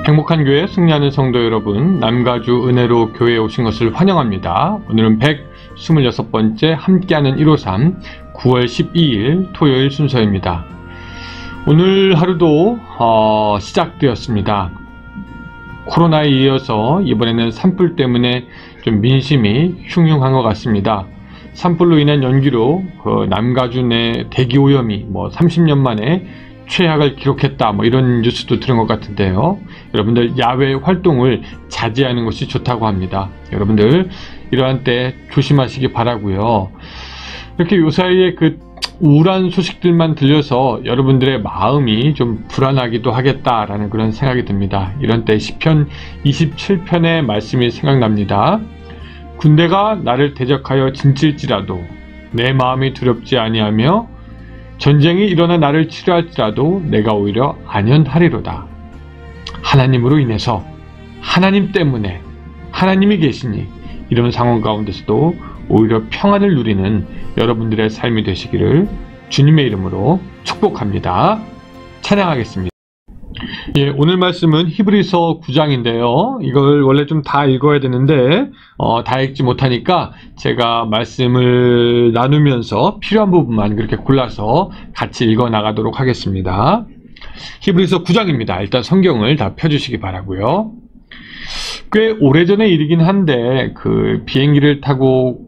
행복한 교회 승리하는 성도 여러분, 남가주 은혜로 교회에 오신 것을 환영합니다. 오늘은 126번째 함께하는 153 9월 12일 토요일 순서입니다. 오늘 하루도 시작되었습니다. 코로나에 이어서 이번에는 산불 때문에 좀 민심이 흉흉한 것 같습니다. 산불로 인한 연기로 남가주 내 대기 오염이 30년 만에 최악을 기록했다, 이런 뉴스도 들은 것 같은데요. 여러분들 야외 활동을 자제하는 것이 좋다고 합니다. 여러분들 이러한 때 조심하시기 바라고요. 이렇게 요사이에 우울한 소식들만 들려서 여러분들의 마음이 좀 불안하기도 하겠다라는 그런 생각이 듭니다. 이런 때 시편 27편의 말씀이 생각납니다. 군대가 나를 대적하여 진칠지라도 내 마음이 두렵지 아니하며 전쟁이 일어나 나를 치료할지라도 내가 오히려 안연하리로다. 하나님으로 인해서, 하나님 때문에, 하나님이 계시니 이런 상황 가운데서도 오히려 평안을 누리는 여러분들의 삶이 되시기를 주님의 이름으로 축복합니다. 찬양하겠습니다. 예, 오늘 말씀은 히브리서 9장인데요. 이걸 원래 좀 다 읽어야 되는데 다 읽지 못하니까 제가 말씀을 나누면서 필요한 부분만 그렇게 골라서 같이 읽어 나가도록 하겠습니다. 히브리서 9장입니다. 일단 성경을 다 펴주시기 바라고요. 꽤 오래전의 일이긴 한데 비행기를 타고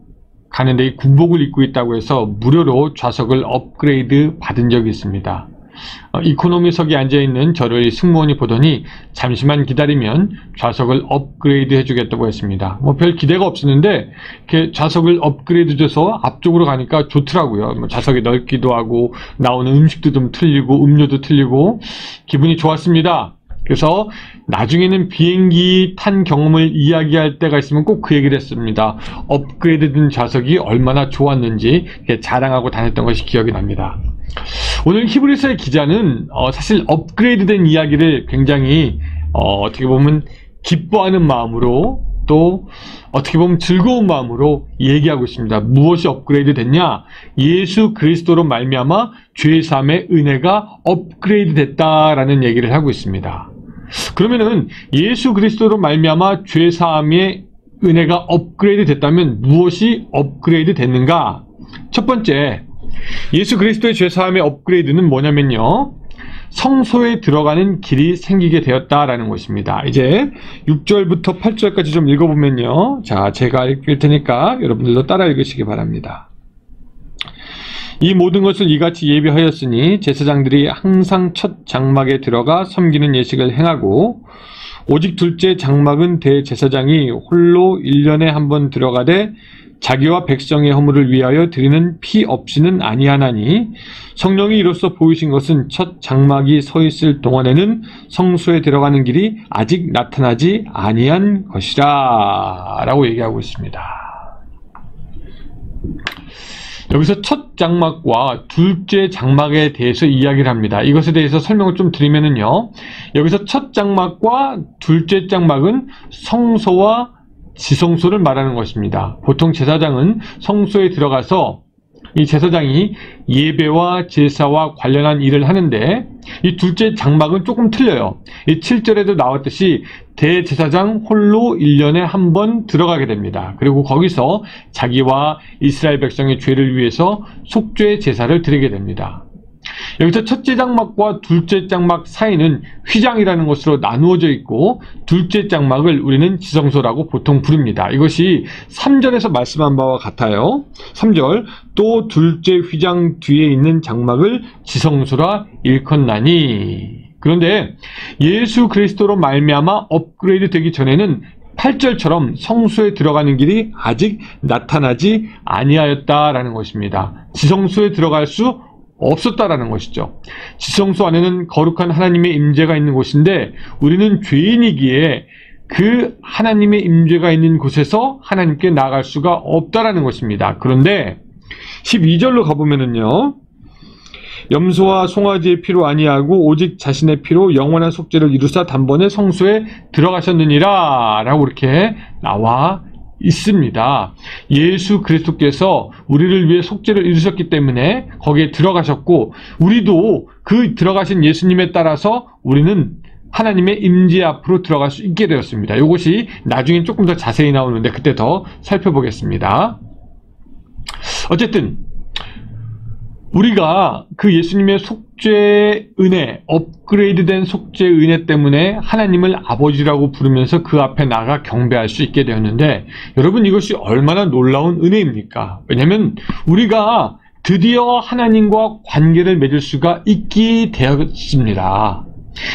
가는데 이 군복을 입고 있다고 해서 무료로 좌석을 업그레이드 받은 적이 있습니다. 이코노미석에 앉아있는 저를 승무원이 보더니 잠시만 기다리면 좌석을 업그레이드 해주겠다고 했습니다. 별 기대가 없었는데 이렇게 좌석을 업그레이드 줘서 앞쪽으로 가니까 좋더라고요. 좌석이 넓기도 하고 나오는 음식도 좀 틀리고 음료도 틀리고 기분이 좋았습니다. 그래서 나중에는 비행기 탄 경험을 이야기할 때가 있으면 꼭 그 얘기를 했습니다. 업그레이드된 좌석이 얼마나 좋았는지 자랑하고 다녔던 것이 기억이 납니다. 오늘 히브리서의 기자는 사실 업그레이드된 이야기를 굉장히 어떻게 보면 기뻐하는 마음으로 또 어떻게 보면 즐거운 마음으로 얘기하고 있습니다. 무엇이 업그레이드 됐냐? 예수 그리스도로 말미암아 죄사함의 은혜가 업그레이드 됐다라는 얘기를 하고 있습니다. 그러면은 예수 그리스도로 말미암아 죄사함의 은혜가 업그레이드 됐다면 무엇이 업그레이드 됐는가? 첫 번째, 예수 그리스도의 죄사함의 업그레이드는 뭐냐면요, 성소에 들어가는 길이 생기게 되었다라는 것입니다. 이제 6절부터 8절까지 좀 읽어보면요, 자, 제가 읽을 테니까 여러분들도 따라 읽으시기 바랍니다. 이 모든 것을 이같이 예비하였으니 제사장들이 항상 첫 장막에 들어가 섬기는 예식을 행하고 오직 둘째 장막은 대제사장이 홀로 1년에 한 번 들어가되 자기와 백성의 허물을 위하여 드리는 피 없이는 아니하나니 성령이 이로써 보이신 것은 첫 장막이 서 있을 동안에는 성소에 들어가는 길이 아직 나타나지 아니한 것이라 라고 얘기하고 있습니다. 여기서 첫 장막과 둘째 장막에 대해서 이야기를 합니다. 이것에 대해서 설명을 좀 드리면은요, 여기서 첫 장막과 둘째 장막은 성소와 지성소를 말하는 것입니다. 보통 제사장은 성소에 들어가서 이 제사장이 예배와 제사와 관련한 일을 하는데, 이 둘째 장막은 조금 틀려요. 이 7절에도 나왔듯이 대제사장 홀로 1년에 한 번 들어가게 됩니다. 그리고 거기서 자기와 이스라엘 백성의 죄를 위해서 속죄 제사를 드리게 됩니다. 여기서 첫째 장막과 둘째 장막 사이는 휘장이라는 것으로 나누어져 있고, 둘째 장막을 우리는 지성소라고 보통 부릅니다. 이것이 3절에서 말씀한 바와 같아요. 3절, 또 둘째 휘장 뒤에 있는 장막을 지성소라 일컫나니. 그런데 예수 그리스도로 말미암아 업그레이드 되기 전에는 8절처럼 성소에 들어가는 길이 아직 나타나지 아니하였다라는 것입니다. 지성소에 들어갈 수 없었다라는 것이죠. 지성소 안에는 거룩한 하나님의 임재가 있는 곳인데 우리는 죄인이기에 그 하나님의 임재가 있는 곳에서 하나님께 나아갈 수가 없다라는 것입니다. 그런데 12절로 가보면은요, 염소와 송아지의 피로 아니하고 오직 자신의 피로 영원한 속죄를 이루사 단번에 성소에 들어가셨느니라 라고 이렇게 나와 있습니다. 예수 그리스도께서 우리를 위해 속죄를 이루셨기 때문에 거기에 들어가셨고, 우리도 그 들어가신 예수님에 따라서 우리는 하나님의 임재 앞으로 들어갈 수 있게 되었습니다. 이것이 나중에 조금 더 자세히 나오는데 그때 더 살펴보겠습니다. 어쨌든 우리가 그 예수님의 속죄 은혜, 업그레이드된 속죄 은혜 때문에 하나님을 아버지라고 부르면서 그 앞에 나가 경배할 수 있게 되었는데, 여러분, 이것이 얼마나 놀라운 은혜입니까? 왜냐하면 우리가 드디어 하나님과 관계를 맺을 수가 있게 되었습니다.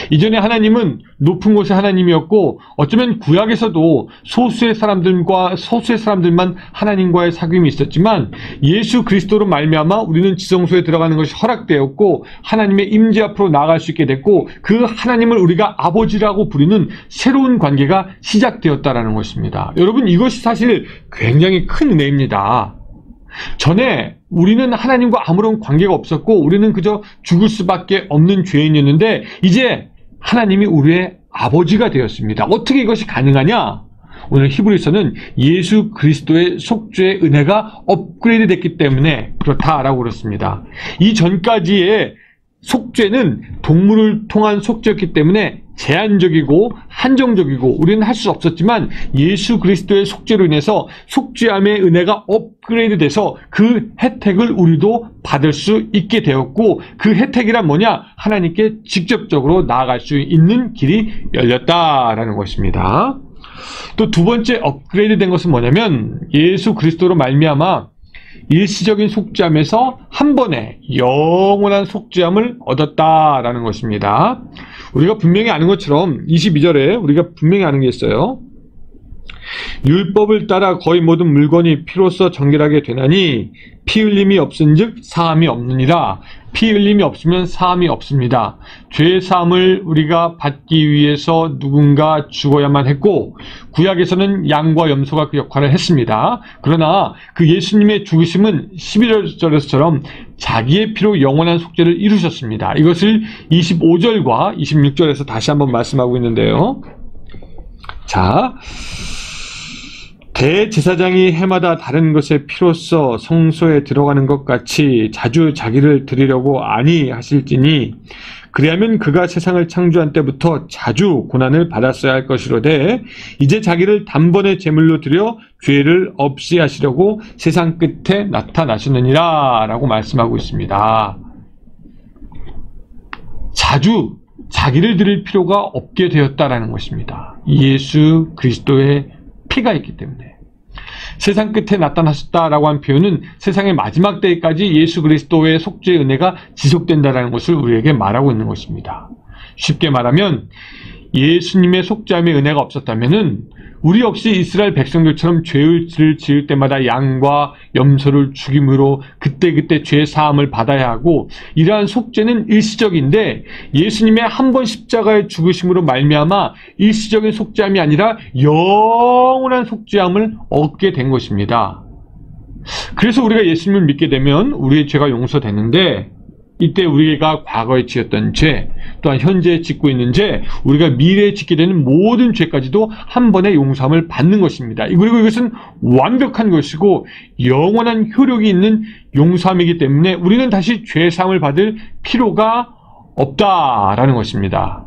이전에 하나님은 높은 곳의 하나님이었고, 어쩌면 구약에서도 소수의 사람들만 하나님과의 사귐이 있었지만, 예수 그리스도로 말미암아 우리는 지성소에 들어가는 것이 허락되었고, 하나님의 임재 앞으로 나아갈 수 있게 됐고, 그 하나님을 우리가 아버지라고 부르는 새로운 관계가 시작되었다라는 것입니다. 여러분, 이것이 사실 굉장히 큰 은혜입니다. 전에 우리는 하나님과 아무런 관계가 없었고, 우리는 그저 죽을 수밖에 없는 죄인이었는데, 이제 하나님이 우리의 아버지가 되었습니다. 어떻게 이것이 가능하냐? 오늘 히브리서는 예수 그리스도의 속죄의 은혜가 업그레이드 됐기 때문에 그렇다라고 그렇습니다. 이전까지의 속죄는 동물을 통한 속죄였기 때문에 제한적이고 한정적이고 우리는 할 수 없었지만, 예수 그리스도의 속죄로 인해서 속죄함의 은혜가 업그레이드 돼서 그 혜택을 우리도 받을 수 있게 되었고, 그 혜택이란 뭐냐? 하나님께 직접적으로 나아갈 수 있는 길이 열렸다라는 것입니다. 또 두 번째 업그레이드 된 것은 뭐냐면, 예수 그리스도로 말미암아 일시적인 속죄함에서 한 번에 영원한 속죄함을 얻었다라는 것입니다. 우리가 분명히 아는 것처럼 22절에 우리가 분명히 아는 게 있어요. 율법을 따라 거의 모든 물건이 피로써 정결하게 되나니 피 흘림이 없은즉 사함이 없느니라. 피 흘림이 없으면 사함이 없습니다. 죄 사함을 우리가 받기 위해서 누군가 죽어야만 했고, 구약에서는 양과 염소가 그 역할을 했습니다. 그러나 그 예수님의 죽으심은 11절에서처럼 자기의 피로 영원한 속죄를 이루셨습니다. 이것을 25절과 26절에서 다시 한번 말씀하고 있는데요. 자, 대제사장이 해마다 다른 것의 피로써 성소에 들어가는 것 같이 자주 자기를 드리려고 아니하실지니, 그리하면 그가 세상을 창조한 때부터 자주 고난을 받았어야 할 것이로되, 이제 자기를 단번에 제물로 드려 죄를 없이 하시려고 세상 끝에 나타나시느니라 라고 말씀하고 있습니다. 자주 자기를 드릴 필요가 없게 되었다라는 것입니다. 예수 그리스도의 피가 있기 때문에. 세상 끝에 나타나셨다라고 한 표현은 세상의 마지막 때까지 예수 그리스도의 속죄의 은혜가 지속된다라는 것을 우리에게 말하고 있는 것입니다. 쉽게 말하면 예수님의 속죄함의 은혜가 없었다면은 우리 역시 이스라엘 백성들처럼 죄를 지을 때마다 양과 염소를 죽임으로 그때그때 죄 사함을 받아야 하고, 이러한 속죄는 일시적인데 예수님의 한 번 십자가의 죽으심으로 말미암아 일시적인 속죄함이 아니라 영원한 속죄함을 얻게 된 것입니다. 그래서 우리가 예수님을 믿게 되면 우리의 죄가 용서되는데, 이때 우리가 과거에 지었던 죄, 또한 현재에 짓고 있는 죄, 우리가 미래에 짓게 되는 모든 죄까지도 한 번에 용서함을 받는 것입니다. 그리고 이것은 완벽한 것이고 영원한 효력이 있는 용서함이기 때문에 우리는 다시 죄사함을 받을 필요가 없다라는 것입니다.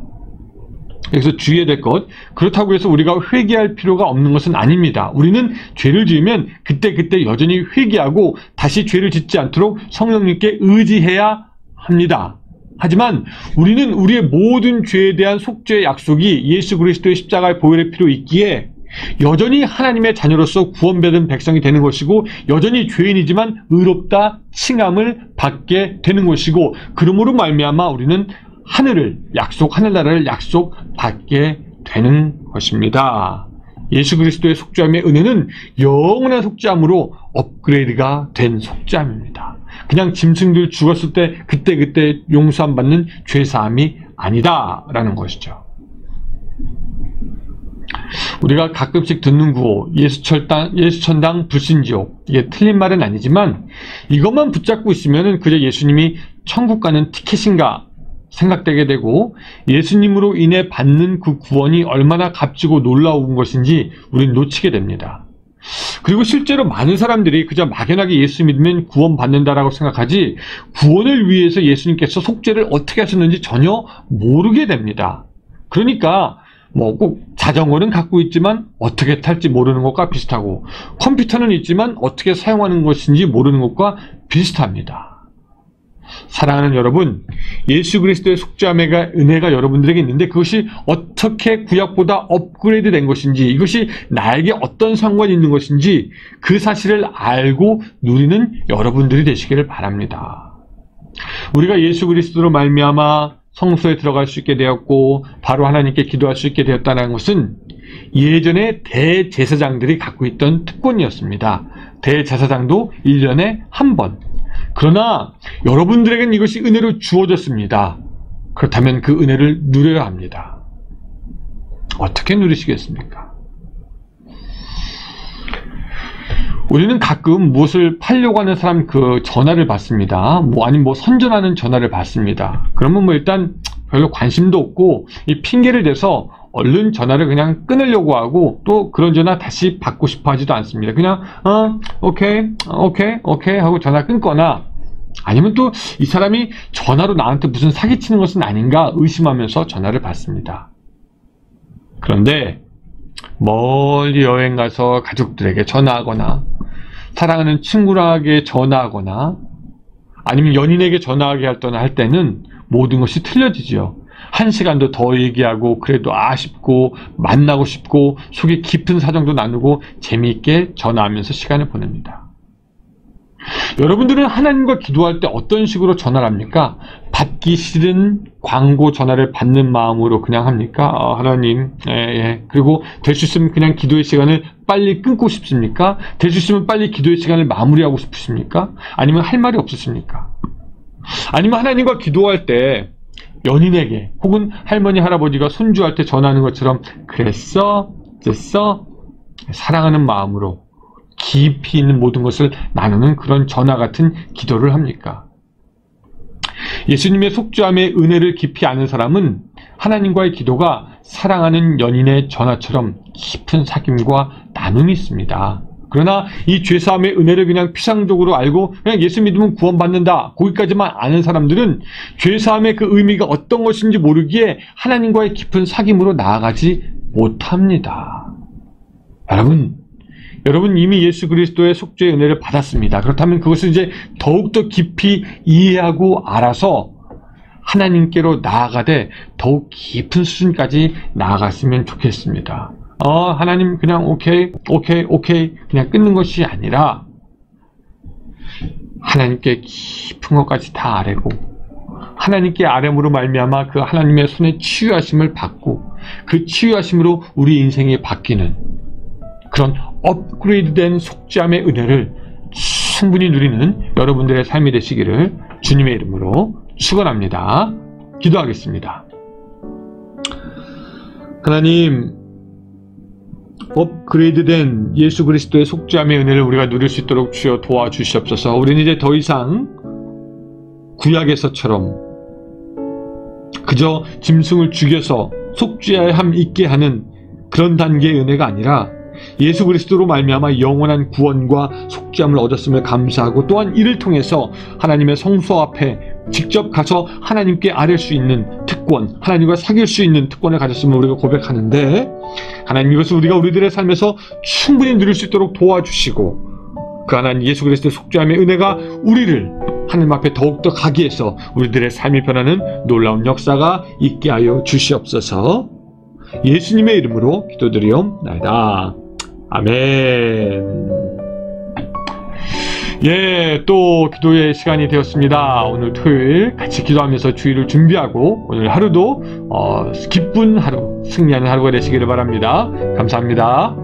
여기서 주의해야 될 것, 그렇다고 해서 우리가 회개할 필요가 없는 것은 아닙니다. 우리는 죄를 지으면 그때그때 여전히 회개하고 다시 죄를 짓지 않도록 성령님께 의지해야 합니다. 하지만 우리는 우리의 모든 죄에 대한 속죄의 약속이 예수 그리스도의 십자가의 보혈의 피로 있기에 여전히 하나님의 자녀로서 구원받은 백성이 되는 것이고, 여전히 죄인이지만 의롭다 칭함을 받게 되는 것이고, 그러므로 말미암아 우리는 하늘나라를 약속받게 되는 것입니다. 예수 그리스도의 속죄함의 은혜는 영원한 속죄함으로 업그레이드가 된 속죄함입니다. 그냥 짐승들 죽었을 때 그때 용서함 받는 죄사함이 아니다라는 것이죠. 우리가 가끔씩 듣는 구호, 예수천당 불신지옥, 이게 틀린 말은 아니지만 이것만 붙잡고 있으면 그저 예수님이 천국 가는 티켓인가 생각되게 되고, 예수님으로 인해 받는 그 구원이 얼마나 값지고 놀라운 것인지 우리는 놓치게 됩니다. 그리고 실제로 많은 사람들이 그저 막연하게 예수 믿으면 구원받는다라고 생각하지 구원을 위해서 예수님께서 속죄를 어떻게 하셨는지 전혀 모르게 됩니다. 그러니까 뭐 꼭 자전거는 갖고 있지만 어떻게 탈지 모르는 것과 비슷하고 컴퓨터는 있지만 어떻게 사용하는 것인지 모르는 것과 비슷합니다. 사랑하는 여러분, 예수 그리스도의 속죄함의 은혜가 여러분들에게 있는데 그것이 어떻게 구약보다 업그레이드 된 것인지, 이것이 나에게 어떤 상관이 있는 것인지 그 사실을 알고 누리는 여러분들이 되시기를 바랍니다. 우리가 예수 그리스도로 말미암아 성소에 들어갈 수 있게 되었고 바로 하나님께 기도할 수 있게 되었다는 것은 예전에 대제사장들이 갖고 있던 특권이었습니다. 대제사장도 1년에 한 번. 그러나 여러분들에게는 이것이 은혜로 주어졌습니다. 그렇다면 그 은혜를 누려야 합니다. 어떻게 누리시겠습니까? 우리는 가끔 무엇을 팔려고 하는 사람 그 전화를 받습니다. 아니면 선전하는 전화를 받습니다. 그러면 일단 별로 관심도 없고 이 핑계를 대서 얼른 전화를 그냥 끊으려고 하고 또 그런 전화 다시 받고 싶어 하지도 않습니다. 그냥 오케이 하고 전화 끊거나 아니면 또 이 사람이 전화로 나한테 무슨 사기치는 것은 아닌가 의심하면서 전화를 받습니다. 그런데 멀리 여행 가서 가족들에게 전화하거나 사랑하는 친구에게 전화하거나 아니면 연인에게 전화하게 할 때는 모든 것이 틀려지죠. 1시간도 더 얘기하고 그래도 아쉽고 만나고 싶고 속에 깊은 사정도 나누고 재미있게 전화하면서 시간을 보냅니다. 여러분들은 하나님과 기도할 때 어떤 식으로 전화를 합니까? 받기 싫은 광고 전화를 받는 마음으로 그냥 합니까? 하나님, 그리고 될 수 있으면 그냥 기도의 시간을 빨리 끊고 싶습니까? 될 수 있으면 빨리 기도의 시간을 마무리하고 싶으십니까? 아니면 할 말이 없으십니까? 아니면 하나님과 기도할 때 연인에게 혹은 할머니, 할아버지가 손주할 때 전화하는 것처럼 그랬어? 됐어? 사랑하는 마음으로 깊이 있는 모든 것을 나누는 그런 전화 같은 기도를 합니까? 예수님의 속죄함의 은혜를 깊이 아는 사람은 하나님과의 기도가 사랑하는 연인의 전화처럼 깊은 사귐과 나눔이 있습니다. 그러나 이 죄사함의 은혜를 그냥 피상적으로 알고 그냥 예수 믿으면 구원받는다 거기까지만 아는 사람들은 죄사함의 그 의미가 어떤 것인지 모르기에 하나님과의 깊은 사귐으로 나아가지 못합니다. 여러분 이미 예수 그리스도의 속죄의 은혜를 받았습니다. 그렇다면 그것을 이제 더욱더 깊이 이해하고 알아서 하나님께로 나아가되 더욱 깊은 수준까지 나아갔으면 좋겠습니다. 하나님 그냥 오케이 그냥 끊는 것이 아니라 하나님께 깊은 것까지 다 아뢰고 하나님께 아뢰므로 말미암아 그 하나님의 손에 치유하심을 받고 그 치유하심으로 우리 인생이 바뀌는 그런 업그레이드된 속죄함의 은혜를 충분히 누리는 여러분들의 삶이 되시기를 주님의 이름으로 축원합니다. 기도하겠습니다. 하나님, 업그레이드된 예수 그리스도의 속죄함의 은혜를 우리가 누릴 수 있도록 주여 도와주시옵소서. 우리는 이제 더 이상 구약에서처럼 그저 짐승을 죽여서 속죄함 있게 하는 그런 단계의 은혜가 아니라 예수 그리스도로 말미암아 영원한 구원과 속죄함을 얻었음을 감사하고 또한 이를 통해서 하나님의 성소 앞에 직접 가서 하나님께 아뢰 수 있는 특권, 하나님과 사귈 수 있는 특권을 가졌음을 우리가 고백하는데 하나님 이것을 우리가 우리들의 삶에서 충분히 누릴 수 있도록 도와주시고 그 하나님 예수 그리스도의 속죄함의 은혜가 우리를 하나님 앞에 더욱더 가기 위해서 우리들의 삶이 변하는 놀라운 역사가 있게 하여 주시옵소서. 예수님의 이름으로 기도드리옵나이다. 아멘. 또 기도의 시간이 되었습니다. 오늘 토요일 같이 기도하면서 주일을 준비하고 오늘 하루도 기쁜 하루, 승리하는 하루가 되시기를 바랍니다. 감사합니다.